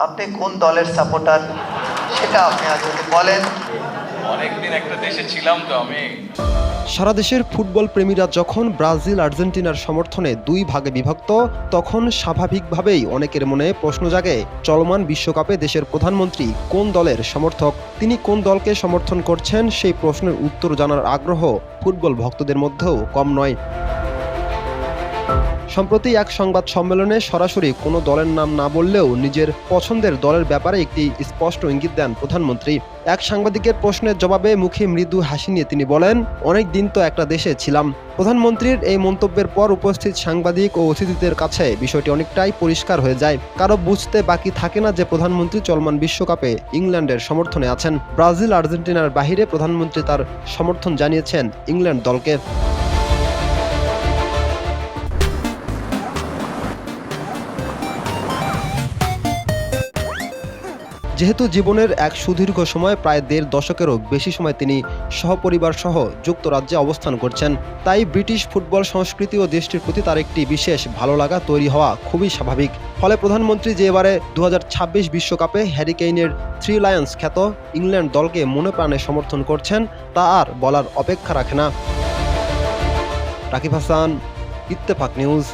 আপনি কোন দলের সাপোর্টার সেটা আপনি আজ যদি বলেন। অনেকদিন একটা দেশে ছিলাম তো আমি। সারা দেশের ফুটবল প্রেমীরা যখন ব্রাজিল আর্জেন্টিনার সমর্থনে দুই ভাগে বিভক্ত, তখন স্বাভাবিকভাবেই অনেকের মনে প্রশ্ন জাগে, চলমান বিশ্বকাপে দেশের প্রধানমন্ত্রী কোন দলের সমর্থক, তিনি কোন দলকে সমর্থন করছেন সেই প্রশ্নের উত্তর জানার আগ্রহ ফুটবল ভক্তদের মধ্যেও কম নয়। সম্প্রতি এক সংবাদ সম্মেলনে সরাসরি কোনো দলের নাম না বললেও নিজের পছন্দের দলের ব্যাপারে একটি স্পষ্ট ইঙ্গিত দেন প্রধানমন্ত্রী। এক সাংবাদিকের প্রশ্নের জবাবে মুখে মৃদু হাসি নিয়ে তিনি বলেন, অনেক দিন তো একটা দেশে ছিলাম। প্রধানমন্ত্রীর এই মন্তব্যের পর উপস্থিত সাংবাদিক ও অতিথিদের কাছে বিষয়টি অনেকটাই পরিষ্কার হয়ে যায়। কারো বুঝতে বাকি থাকে না যে প্রধানমন্ত্রী চলমান বিশ্বকাপে ইংল্যান্ডের সমর্থনে আছেন। ব্রাজিল আর্জেন্টিনার বাহিরে প্রধানমন্ত্রী তার সমর্থন জানিয়েছেন ইংল্যান্ড দলকে। যেহেতু জীবনের এক সুদীর্ঘ সময় প্রায় ১.৫ দশকেরও বেশি সময় তিনি সহপরিবার সহ যুক্তরাজ্যে অবস্থান করছেন, তাই ব্রিটিশ ফুটবল সংস্কৃতি ও দেশটির প্রতি তার একটি বিশেষ ভালো লাগা তৈরি হওয়া খুবই স্বাভাবিক। ফলে প্রধানমন্ত্রী যে এবারে ২০২৬ বিশ্বকাপে হ্যারি কেইনের থ্রি লায়ন্স খ্যাত ইংল্যান্ড দলকে মনে প্রাণে সমর্থন করছেন তা আর বলার অপেক্ষা রাখে না। রাকিব হাসান, ইত্তেফাক নিউজ।